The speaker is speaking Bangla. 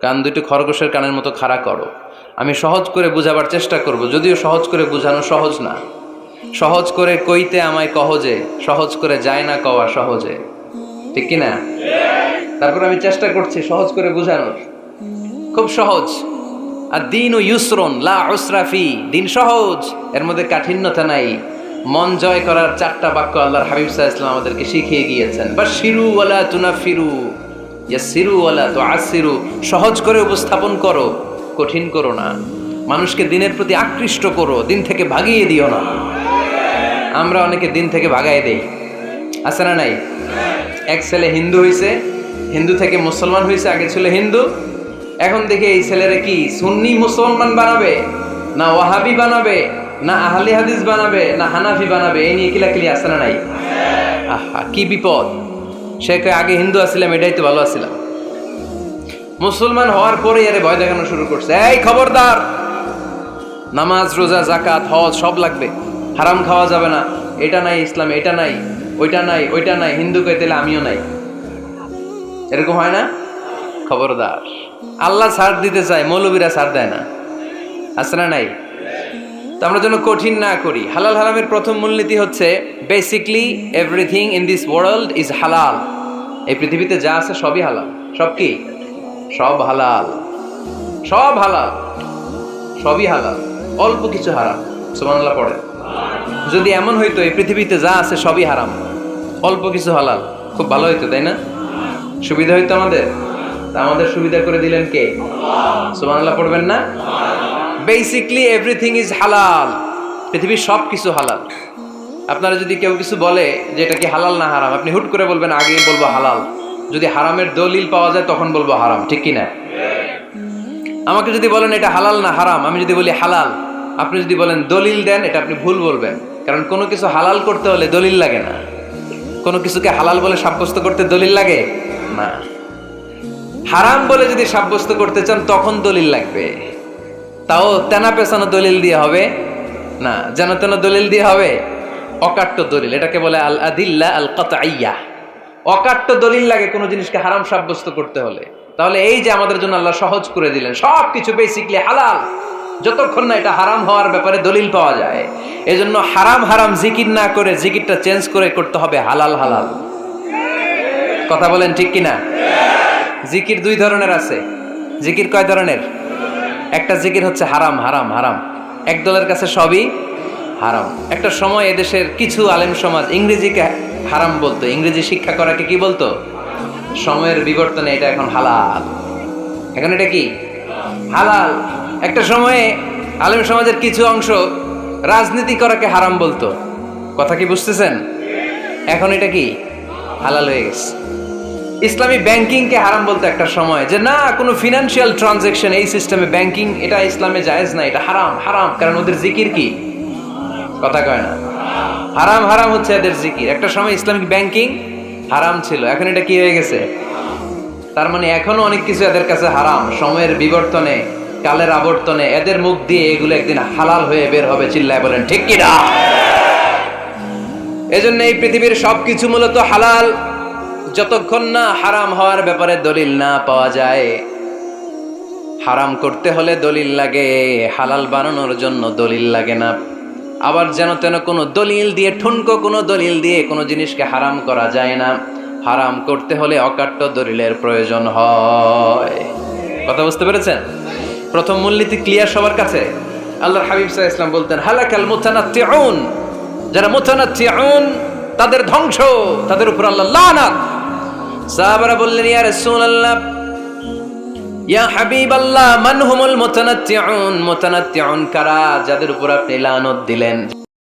কান দুটো খরগোশের কানের মতো খাড়া করো। আমি সহজ করে বুঝাবার চেষ্টা করব, যদিও সহজ করে বুঝানো সহজ না। সহজ করে কইতে আমায় কহজে, সহজ করে যায় না কওয়া সহজে, ঠিক কি না? তারপর আমি চেষ্টা করছি সহজ করে বুঝানোর। খুব সহজ। আর দিন ও ইউসরুন লা উসরা ফি, দিন সহজ, এর মধ্যে কাঠিন্যতা নাই। মন জয় করার 4টা বাক্য আল্লাহর হাবিব সাল্লাল্লাহু আলাইহি ওয়াসাল্লাম আমাদেরকে শিখিয়ে গিয়েছেন। বাশিরু ওয়ালা তুনাফিরু, ইয়াসিরু ওয়ালা তুআসিরু। সহজ করে উপস্থাপন করো, কঠিন করো না। মানুষকে দিনের প্রতি আকৃষ্ট করো, দিন থেকে ভাগিয়ে দিও না। আমরা অনেকে দিন থেকে ভাগাই দেই, আছে না নাই? এক ছেলে হিন্দু হইছে, হিন্দু থেকে মুসলমান হইছে, আগে ছিল হিন্দু, এখন দেখি এই ছেলেরে কি সুন্নি মুসলমান বানাবে, না ওয়াহাবি বানাবে, না আহলে হাদিস বানাবে, না হানাফি বানাবে, এই নিয়ে কিলাকিলি, আছে না নাই? আহা, কি বিপদ! সে আগে হিন্দু আছিলাম, এটাই তো ভালো আছিলাম। মুসলমান হওয়ার পরে এর ভয় দেখানো শুরু করছে, এই খবরদার, নামাজ রোজা জাকাত হজ সব লাগবে, হারাম খাওয়া যাবে না, এটা নাই ইসলামে, এটা নাই, ওইটা নাই, ওইটা নাই, হিন্দু কে দিলে আমিও নাই। এরকম হয় না? খবরদার। আল্লাহ ছাড় দিতে চায়, মৌলবীরা ছাড় দেয় না, আছে না নাই? তো আমরা যেন কঠিন না করি। হালাল হারামের প্রথম মূলনীতি হচ্ছে basically everything in this world is হালাল। এই পৃথিবীতে যা আছে সবই হালাল। সব কি? সব হালাল, সব হালাল, সবই হালাল, অল্প কিছু হারাম। সুবহানাল্লাহ পড়ে। যদি এমন হইতো এই পৃথিবীতে যা আছে সবই হারাম, অল্প কিছু হালাল, খুব ভালো হইতো, তাই না? সুবিধা হইতো আমাদের। তা আমাদের সুবিধা করে দিলেন কে? সুবহানাল্লাহ পড়বেন না? বেসিকলি এভরিথিং ইজ হালাল। পৃথিবীর সব কিছু হালাল। আপনারা যদি কেউ কিছু বলে যে এটা কি হালাল না হারাম, আপনি হুট করে বলবেন আগে বলবো হালাল। যদি হারামের দলিল পাওয়া যায় তখন বলবো হারাম, ঠিক কি না? আমাকে যদি বলেন এটা হালাল না হারাম, আমি যদি বলি হালাল, আপনি যদি বলেন দলিল দেন, এটা আপনি ভুল বলবেন। কারণ কোনো কিছু হালাল করতে হলে দলিল লাগে না। কোনো কিছুকে হালাল বলে সাব্যস্ত করতে দলিল লাগে না। হারাম বলে যদি সাব্যস্ত করতে চান তখন দলিল লাগবে, তাও তেনা পেছানো দলিল দিয়ে হবে না, যেন তেন দলিল দিয়ে হবে, অকাট্য দলিল। এটাকে বলে আল আদিল্লা আল কাতঈয়া। অকাট্য দলিল লাগে কোনো জিনিসকে হারাম সাব্যস্ত করতে হলে। তাহলে এই যে আমাদের জন্য আল্লাহ সহজ করে দিলেন, সব কিছু বেসিকলি হালাল, যতক্ষণ না এটা হারাম হওয়ার ব্যাপারে দলিল পাওয়া যায়। এজন্য হারাম হারাম জিকির না করে জিকিরটা চেঞ্জ করে করতে হবে হালাল হালাল। কথা বলেন ঠিক কিনা? জিকির 2 ধরনের আছে। জিকির কয় ধরনের? একটা জিকির হচ্ছে হারাম হারাম হারাম, এক দলের কাছে সবই হারাম। একটা সময় এদেশের কিছু আলেম সমাজ ইংরেজিকে হারাম বলতো, ইংরেজি শিক্ষা করাকে কি বলতো? সময়ের বিবর্তনে এটা এখন হালাল। এখন এটা কি? হালাল। একটা সময়ে আলেম সমাজের কিছু অংশ রাজনীতি করাকে হারাম বলতো। কথা কি বুঝতেছেন? এখন এটা কি? হালাল হয়ে গেছে। ইসলামী ব্যাংকিংকে হারাম বলতে একটা সময়, যে না, কোনো ফিনান্সিয়াল ট্রানজাকশন এই সিস্টেমে ব্যাংকিং এটা ইসলামে জায়েজ না, এটা হারাম হারাম। কারণ ওদের জিকির কি? কথা কয় না? হারাম হারাম হচ্ছে এদের জিকির। একটা সময় ইসলামিক ব্যাংকিং হারাম ছিল, এখন এটা কি হয়ে গেছে? তার মানে এখনো অনেক কিছু এদের কাছে হারাম। সময়ের বিবর্তনে, কালের আবর্তনে এদের মুখ দিয়ে এগুলো একদিন হালাল হয়ে বের হবে। চিল্লায় বলেন ঠিক কি না? এজন্য এই পৃথিবীর সবকিছু মূলত হালাল, যতক্ষণ না হারাম হওয়ার ব্যাপারে দলিল না পাওয়া যায়। হারাম করতে হলে দলিল লাগে, হালাল বানানোর জন্য দলিল লাগে না। আবার যেন তেন কোনো দলিল দিয়ে, ঠুনকো কোনো দলিল দিয়ে কোনো জিনিসকে হারাম করা যায় না। হারাম করতে হলে অকাট্য দলিলের প্রয়োজন হয়। কথা বুঝতে পেরেছেন? প্রথম মূলনীতি ক্লিয়ার সবার কাছে? আল্লাহর হাবিব সাল্লাল্লাহু আলাইহি ওয়াসাল্লাম বলতেন হালাকাল মুতানাত্তিউন, যারা মুতানাত্তিউন তাদের ধ্বংস, তাদের উপর আল্লাহ লানাত। সাহাবারা বললেন ইয়া রাসূলুল্লাহ, ইয়া হাবিবাল্লাহ, মান হুমুল মুতানাত্তিউন? মুতানাত্তিউন কারা যাদের উপর আপনি লানত দিলেন?